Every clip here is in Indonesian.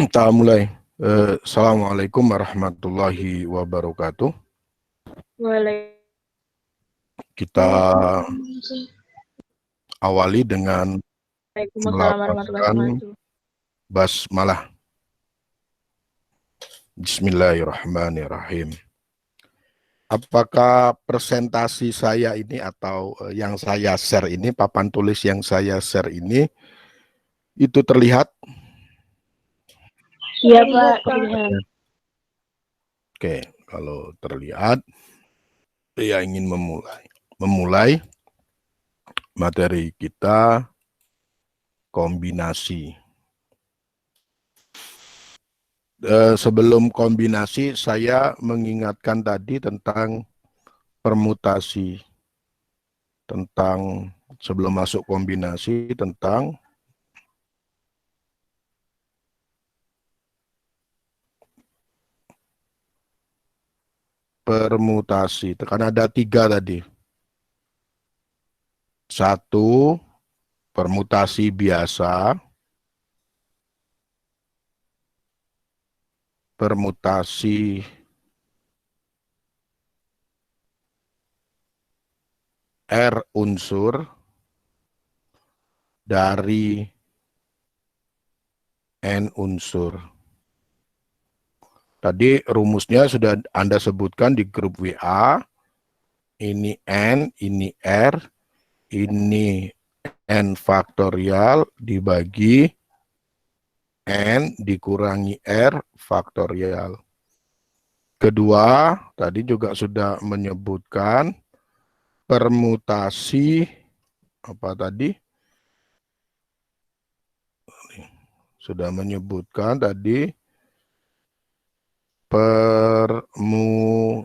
Kita mulai. Assalamualaikum warahmatullahi wabarakatuh. Kita awali dengan melafazkan basmalah. Bismillahirrahmanirrahim. Apakah presentasi saya ini atau yang saya share ini, papan tulis yang saya share ini, itu terlihat? Iya Pak, terlihat. Oke, kalau terlihat, saya ingin memulai materi kita kombinasi. Sebelum kombinasi, saya mengingatkan tadi tentang permutasi, tentang sebelum masuk kombinasi, tentang permutasi. Kan ada 3 tadi. 1, permutasi biasa, permutasi R unsur dari N unsur. Tadi rumusnya sudah Anda sebutkan di grup WA. Ini N, ini R, ini N faktorial dibagi N dikurangi R faktorial. Kedua, tadi juga sudah menyebutkan permutasi, apa tadi? Sudah menyebutkan tadi permutasi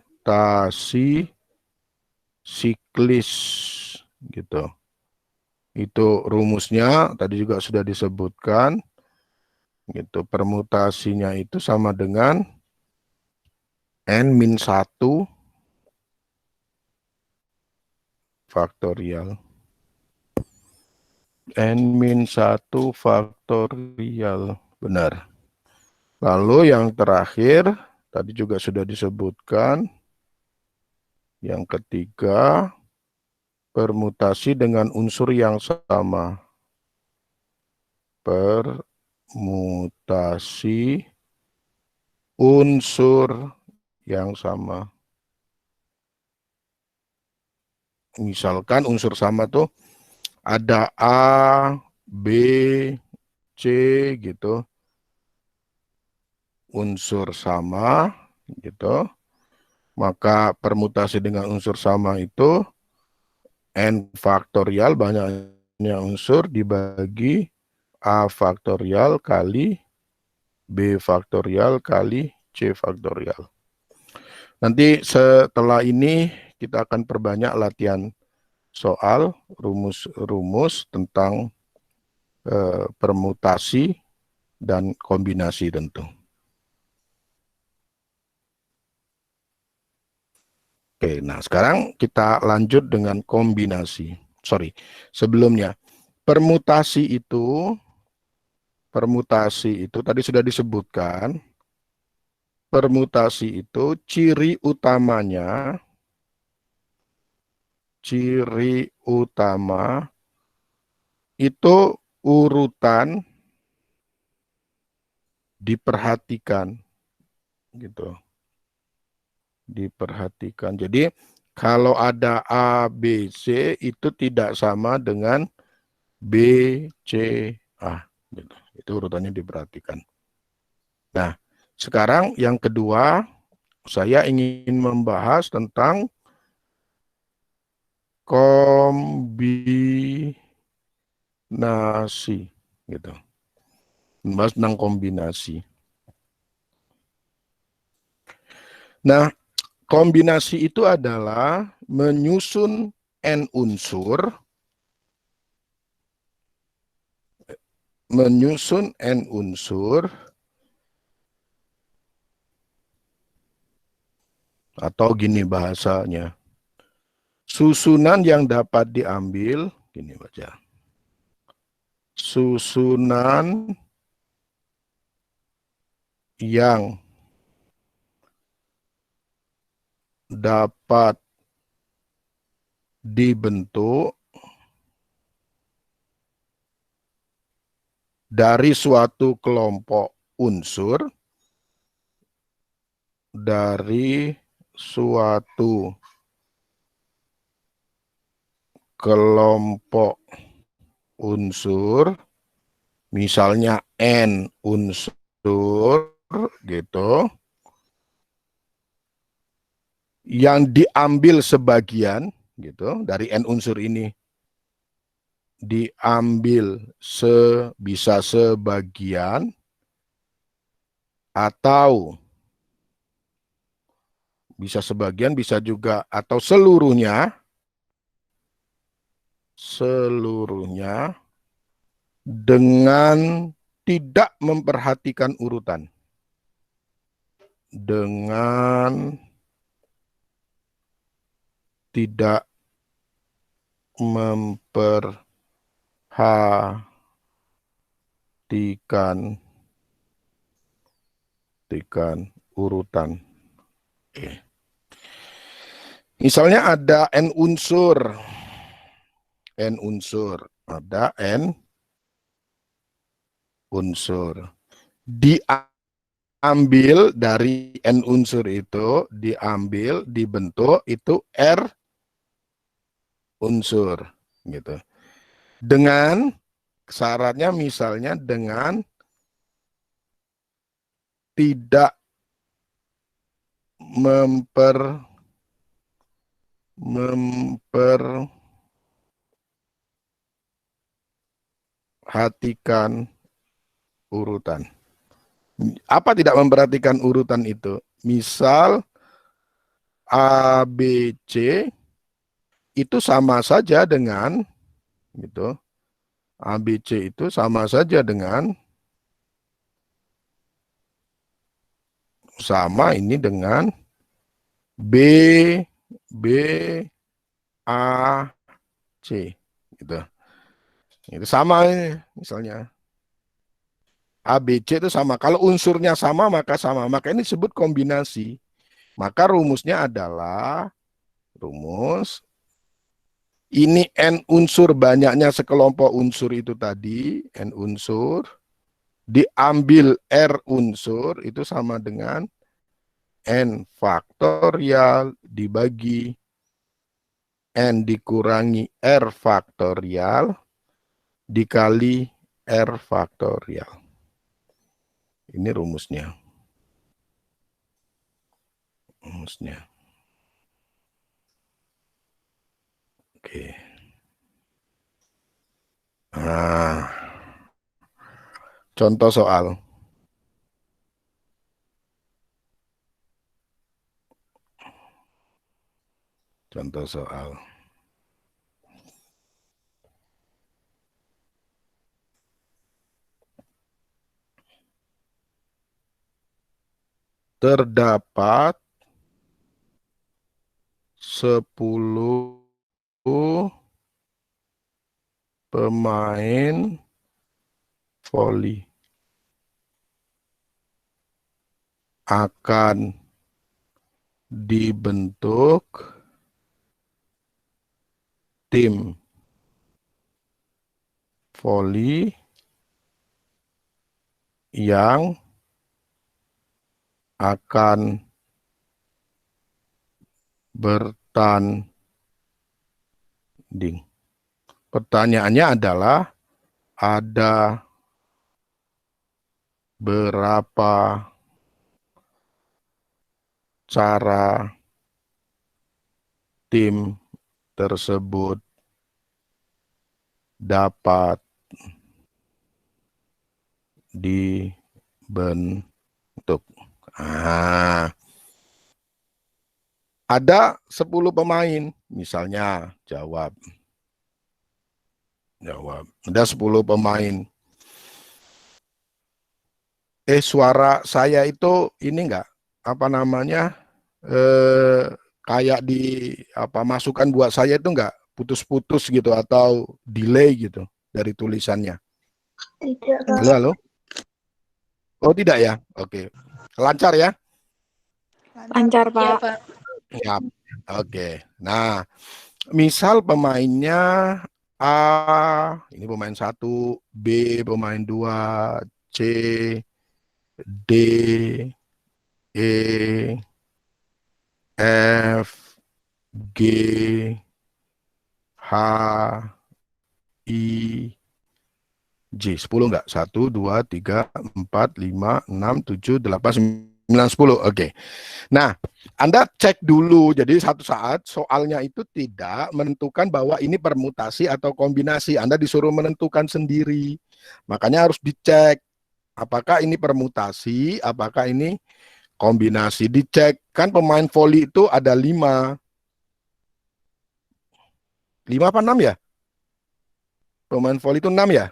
siklis, gitu. Itu rumusnya tadi juga sudah disebutkan, gitu. Permutasinya itu sama dengan N-1 faktorial. N-1 faktorial, benar. Lalu yang terakhir, tadi juga sudah disebutkan, yang ketiga, permutasi dengan unsur yang sama. Permutasi unsur yang sama. Misalkan unsur sama tuh ada A, B, C gitu. Unsur sama gitu. Maka permutasi dengan unsur sama itu N faktorial, banyaknya unsur dibagi A faktorial kali B faktorial kali C faktorial. Nanti setelah ini kita akan perbanyak latihan soal rumus-rumus tentang permutasi dan kombinasi tentu. Oke, nah sekarang kita lanjut dengan kombinasi. Sorry, sebelumnya permutasi itu tadi sudah disebutkan. Permutasi itu ciri utama itu urutan diperhatikan, gitu. Diperhatikan. Jadi kalau ada A, B, C itu tidak sama dengan B, C, A. Gitu. Itu urutannya diperhatikan. Nah, sekarang yang kedua, saya ingin membahas tentang kombinasi, gitu. Membahas tentang kombinasi. Nah, kombinasi itu adalah menyusun N unsur, atau gini bahasanya, susunan yang dapat diambil, gini baca, susunan yang dapat dibentuk dari suatu kelompok unsur, dari suatu kelompok unsur, misalnya N unsur gitu, yang diambil sebagian gitu dari N unsur ini, diambil bisa sebagian atau bisa sebagian, bisa juga atau seluruhnya dengan tidak memperhatikan urutan. Dengan tidak memperhatikan urutan. Misalnya ada N unsur, ada N unsur. Diambil dari N unsur itu, dibentuk itu R unsur gitu. Dengan syaratnya misalnya dengan tidak memperhatikan urutan. Apa tidak memperhatikan urutan itu? Misal A, B, C itu sama saja dengan gitu. A, B, C itu sama saja dengan ini dengan B, A, C gitu. Itu sama ini misalnya. A, B, C itu sama. Kalau unsurnya sama, maka sama. Maka ini disebut kombinasi. Maka rumusnya adalah, ini N unsur banyaknya sekelompok unsur itu tadi, N unsur, diambil R unsur, itu sama dengan N faktorial dibagi N dikurangi R faktorial dikali R faktorial. Ini rumusnya. Oke. Nah, contoh soal. Terdapat 10 pemain voli akan dibentuk tim voli yang akan bertanding. Pertanyaannya adalah ada berapa cara tim tersebut dapat dibentuk. Ada 10 pemain, misalnya jawab. Ada 10 pemain. Suara saya itu ini enggak, apa namanya, kayak di masukan buat saya itu enggak putus-putus gitu atau delay gitu dari tulisannya? Tidak. Halo? Oh tidak ya? Oke. Lancar ya? Lancar, Pak. Iya, Pak. Ya. Oke. Nah, misal pemainnya A, ini pemain 1, B pemain 2, C, D, E, F, G, H, I, J. 10 enggak? 1, 2, 3, 4, 5, 6, 7, 8, 9, 10. Oke. Nah, Anda cek dulu. Jadi satu saat soalnya itu tidak menentukan bahwa ini permutasi atau kombinasi. Anda disuruh menentukan sendiri. Makanya harus dicek. Apakah ini permutasi, apakah ini kombinasi. Dicek. Kan pemain voli itu ada 5. 5 apa 6 ya? Pemain voli itu 6 ya?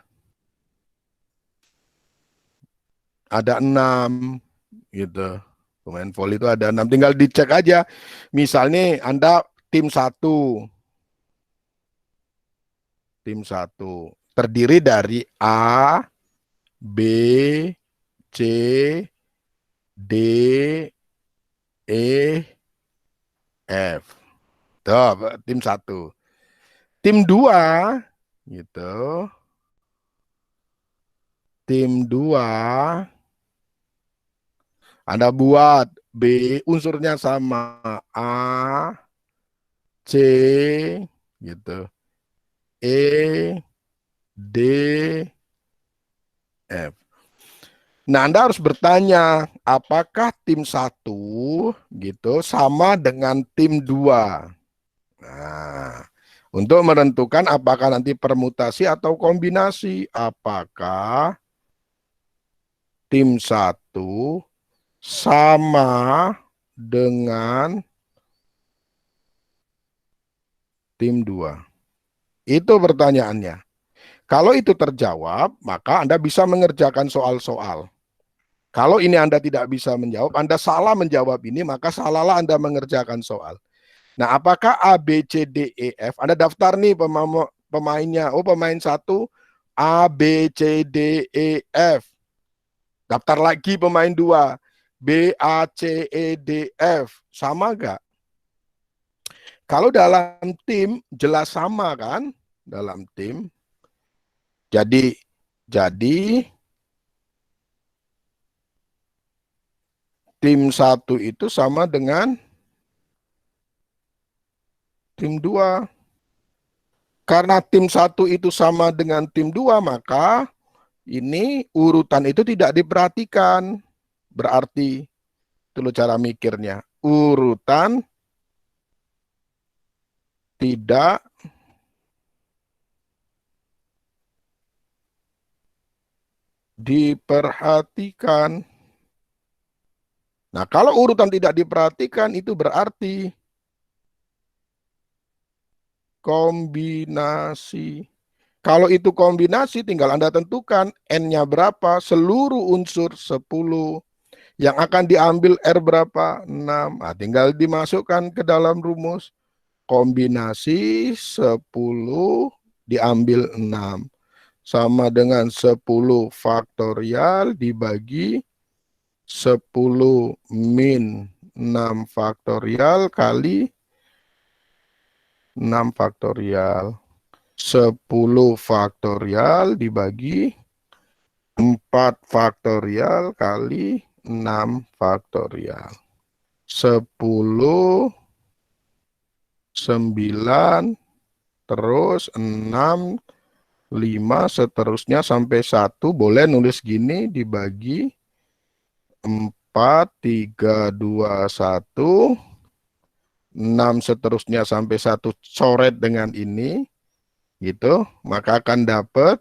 Ada 6 gitu. Pemain voli itu ada 6. Tinggal dicek aja. Misalnya Anda tim 1. Tim 1 terdiri dari A, B, C, D, E, F. Tuh, tim 1. Tim 2 gitu. Tim 2 Anda buat B unsurnya sama A, C gitu. E, D, F. Nah, Anda harus bertanya, apakah tim 1 gitu sama dengan tim 2? Nah, untuk menentukan apakah nanti permutasi atau kombinasi, apakah tim 1 sama dengan tim 2? Itu pertanyaannya. Kalau itu terjawab, maka Anda bisa mengerjakan soal-soal. Kalau ini Anda tidak bisa menjawab, Anda salah menjawab ini, maka salahlah Anda mengerjakan soal. Nah, apakah A, B, C, D, E, F? Anda daftar nih pemainnya. Oh, pemain 1, A, B, C, D, E, F. Daftar lagi pemain 2, B, A, C, E, D, F. Sama nggak? Kalau dalam tim, jelas sama kan? Dalam tim. Jadi tim 1 itu sama dengan tim 2. Karena tim 1 itu sama dengan tim 2, maka ini urutan itu tidak diperhatikan. Berarti, itu loh cara mikirnya. Urutan tidak diperhatikan. Nah, kalau urutan tidak diperhatikan, itu berarti kombinasi. Kalau itu kombinasi, tinggal Anda tentukan N-nya berapa, seluruh unsur 10. Yang akan diambil R berapa? 6. Nah, tinggal dimasukkan ke dalam rumus. Kombinasi 10 diambil 6. Sama dengan 10 faktorial dibagi 10 min 6 faktorial kali 6 faktorial. 10 faktorial dibagi 4 faktorial kali 6 faktorial. 10, 9, terus 6, 5, seterusnya sampai 1. Boleh nulis gini, dibagi 4, 3, 2, 1. 6 seterusnya sampai 1 coret dengan ini. Gitu. Maka akan dapat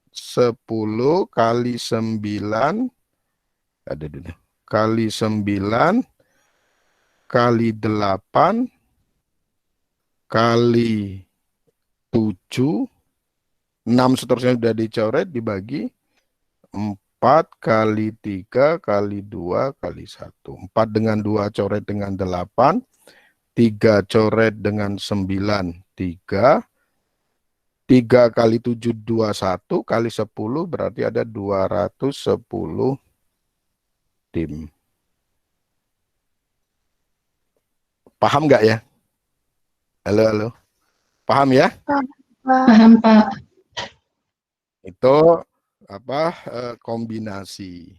10 kali 9. Ada dulu. Kali 9 kali 8 kali 7, 6 seterusnya sudah dicoret, dibagi 4 kali 3 kali 2 kali 1. 4 dengan 2 coret dengan 8, 3 coret dengan 9, 3. 3 kali 7, 21 kali 10 berarti ada 210 tim. Paham nggak ya? Halo, halo. Paham ya? Paham, Pak. Itu apa? Kombinasi.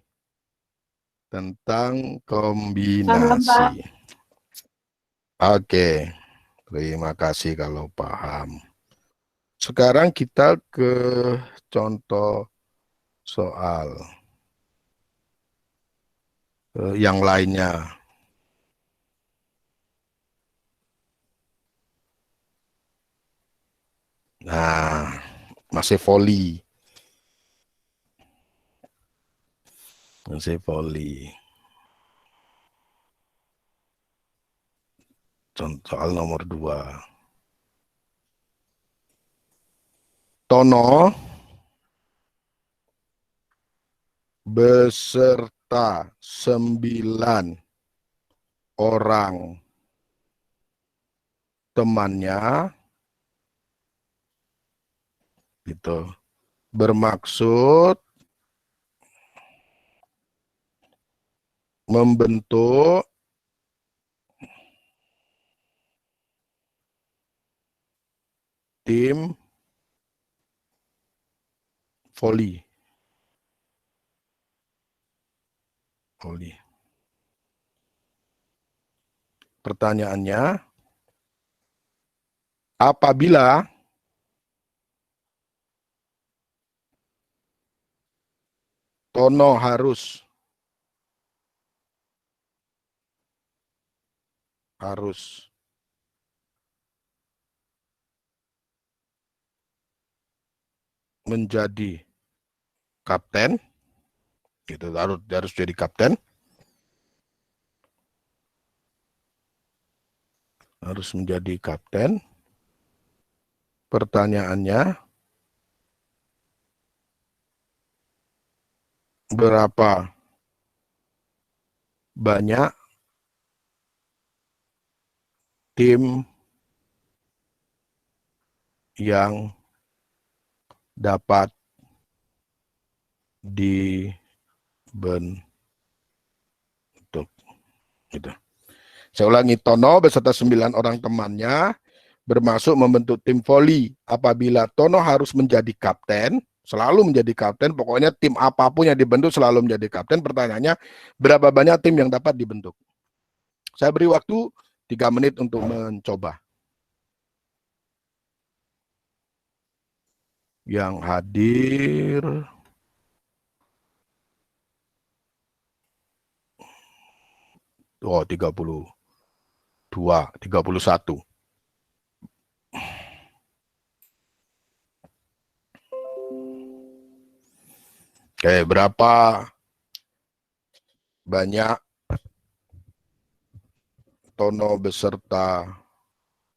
Tentang kombinasi. Oke. Terima kasih kalau paham. Sekarang kita ke contoh soal yang lainnya. Nah, masih voli. Masih voli. Contoh soal nomor 2. Tono beserta 9 orang temannya gitu bermaksud membentuk tim voli. Pertanyaannya, apabila Tono harus menjadi kapten, gitu, harus jadi kapten, harus menjadi kapten. Pertanyaannya, berapa banyak tim yang dapat dibentuk, gitu. Saya ulangi, Tono beserta 9 orang temannya bermaksud membentuk tim voli. Apabila Tono harus menjadi kapten, selalu menjadi kapten, pokoknya tim apapun yang dibentuk selalu menjadi kapten. Pertanyaannya, berapa banyak tim yang dapat dibentuk? Saya beri waktu 3 menit untuk mencoba. Yang hadir, oh 32, 31. Oke, berapa banyak Tono beserta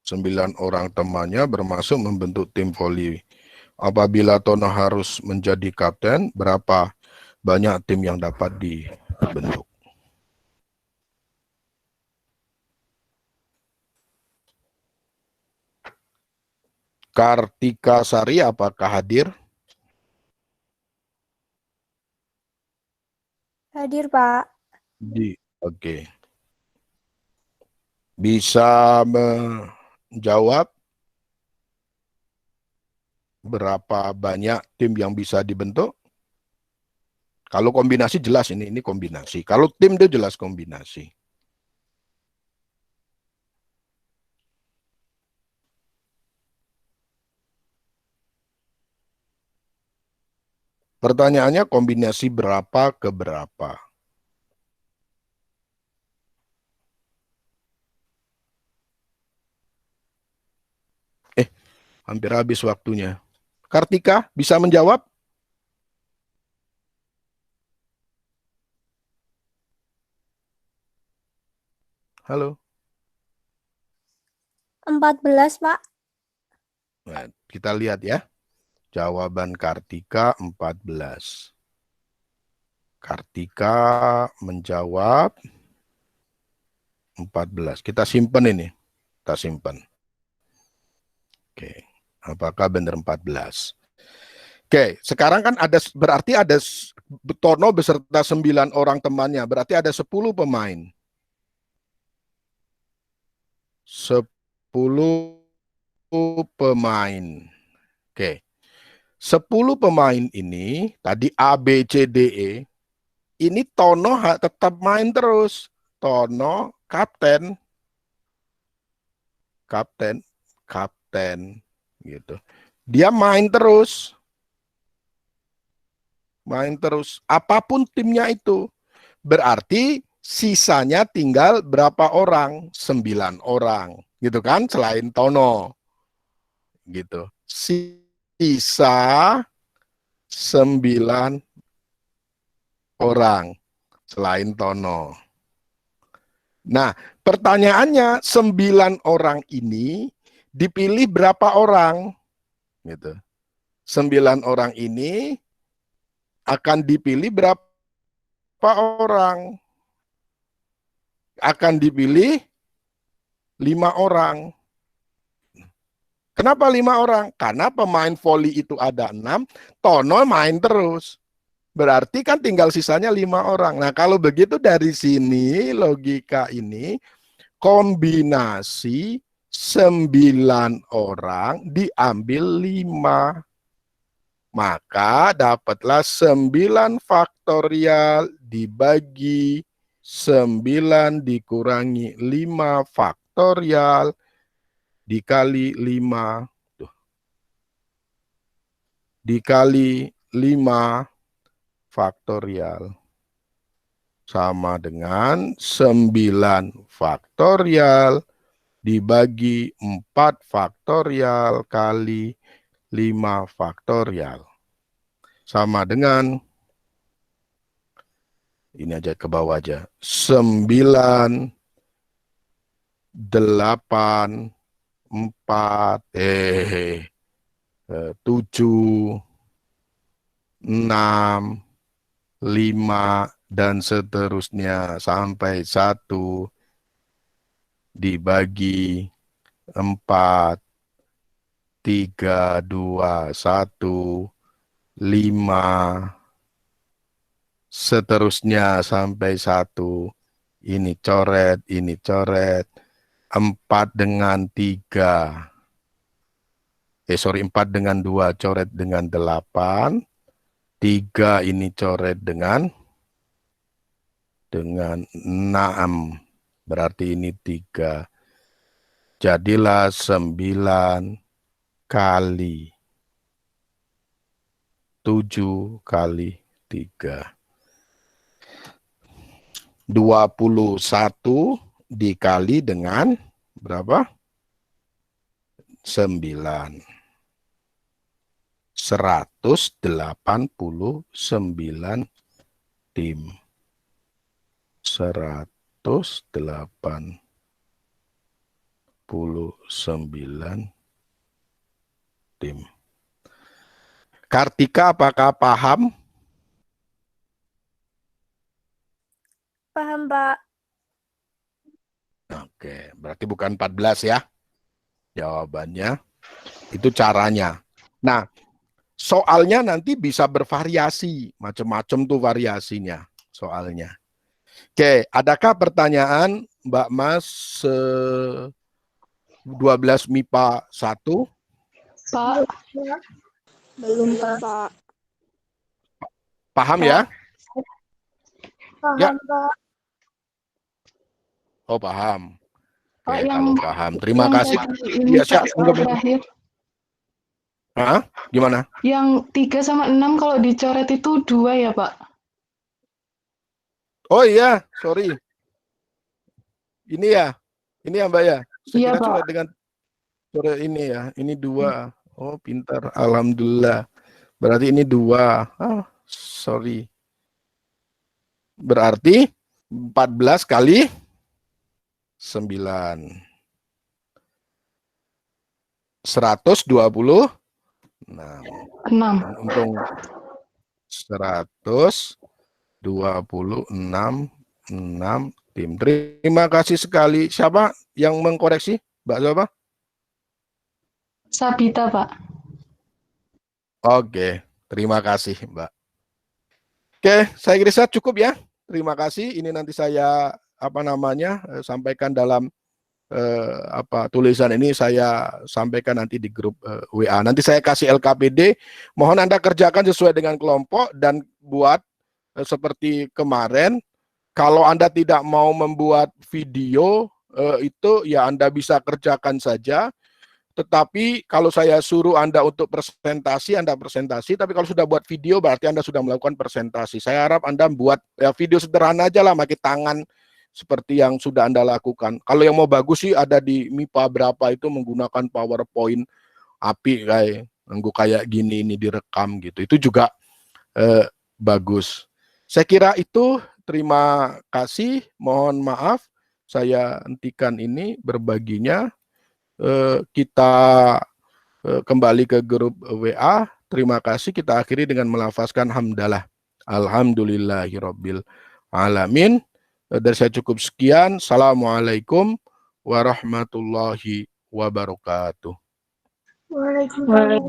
9 orang temannya bermaksud membentuk tim voli? Apabila Tono harus menjadi kapten, berapa banyak tim yang dapat dibentuk? Kartika Sari, apakah hadir? Hadir, Pak. Oke. Bisa menjawab berapa banyak tim yang bisa dibentuk? Kalau kombinasi jelas ini kombinasi. Kalau tim itu jelas kombinasi. Pertanyaannya kombinasi berapa ke berapa? Hampir habis waktunya. Kartika, bisa menjawab? Halo. 14, Pak. Nah, kita lihat ya. Jawaban Kartika 14. Kartika menjawab 14. Kita simpan ini. Kita simpan. Oke. Apakah benar 14? Oke, sekarang kan berarti ada Tono beserta 9 orang temannya. Berarti ada 10 pemain. 10 pemain. Oke. 10 pemain ini, tadi A, B, C, D, E, ini Tono tetap main terus. Tono, kapten, gitu. Dia main terus. Apapun timnya itu. Berarti sisanya tinggal berapa orang? 9 orang. Gitu kan? Selain Tono. Gitu. Sisa 9 orang. Selain Tono. Nah, pertanyaannya 9 orang ini dipilih berapa orang? Gitu. 9 orang ini akan dipilih berapa orang? Akan dipilih 5 orang. Kenapa 5 orang? Karena pemain voli itu ada 6, Tono main terus. Berarti kan tinggal sisanya 5 orang. Nah, kalau begitu dari sini logika ini kombinasi 9 orang diambil 5. Maka dapatlah 9 faktorial dibagi 9 dikurangi 5 faktorial dikali 5. Dikali 5 faktorial. Sama dengan 9 faktorial dibagi 4 faktorial kali 5 faktorial. Sama dengan, ini aja ke bawah aja, 9, 8, 4, 7, 6, 5, dan seterusnya sampai 1 dibagi 4, 3, 2, 1, 5, seterusnya sampai 1. Ini coret, 4 dengan 3. 4 dengan 2 coret dengan 8. 3 ini coret dengan 6. Berarti ini 3. Jadilah 9 kali 7 kali 3. 21 dikali dengan berapa? 9. 189 tim. 189 tim. Kartika, apakah paham? Paham, Pak. Oke, berarti bukan 14 ya. Jawabannya itu caranya. Nah, soalnya nanti bisa bervariasi, macam-macam tuh variasinya soalnya. Oke, adakah pertanyaan Mbak Mas 12 MIPA 1? Pak, Belum, Pak. Paham ya? Paham, Ya. Pak. Oh, paham. Pak, Oke, kalau paham. Terima yang kasih. tadi ini Ya, Pak, soal terakhir. Hah? Gimana? Yang 3 sama 6 kalau dicoret itu 2 ya, Pak? Oh iya, sorry. Ini ya Mbak ya. Saya Iya, kira Pak. coret dengan coret ini ya. Ini 2. Oh, pintar. Alhamdulillah. Berarti ini 2. Ah, sorry. Berarti 14 kali 9. 126. 6. Untung 126 tim. Terima kasih sekali. Siapa yang mengkoreksi? Mbak siapa? Sabita, Pak. Oke, terima kasih Mbak. Oke, saya kira cukup ya. Terima kasih. Ini nanti saya sampaikan dalam tulisan ini saya sampaikan nanti di grup WA. Nanti saya kasih LKPD. Mohon Anda kerjakan sesuai dengan kelompok dan buat seperti kemarin. Kalau Anda tidak mau membuat video itu ya Anda bisa kerjakan saja. Tetapi kalau saya suruh Anda untuk presentasi, Anda presentasi. Tapi kalau sudah buat video, berarti Anda sudah melakukan presentasi. Saya harap Anda buat ya, video sederhana aja lah, pakai tangan seperti yang sudah Anda lakukan. Kalau yang mau bagus sih ada di MIPA berapa itu menggunakan PowerPoint api kayak gini ini direkam gitu. Itu juga bagus. Saya kira itu. Terima kasih. Mohon maaf saya hentikan ini berbaginya. Kita kembali ke grup WA. Terima kasih. Kita akhiri dengan melafazkan hamdalah. Alhamdulillahirabbil alamin. Dari saya cukup sekian. Assalamualaikum warahmatullahi wabarakatuh. Waalaikumsalam.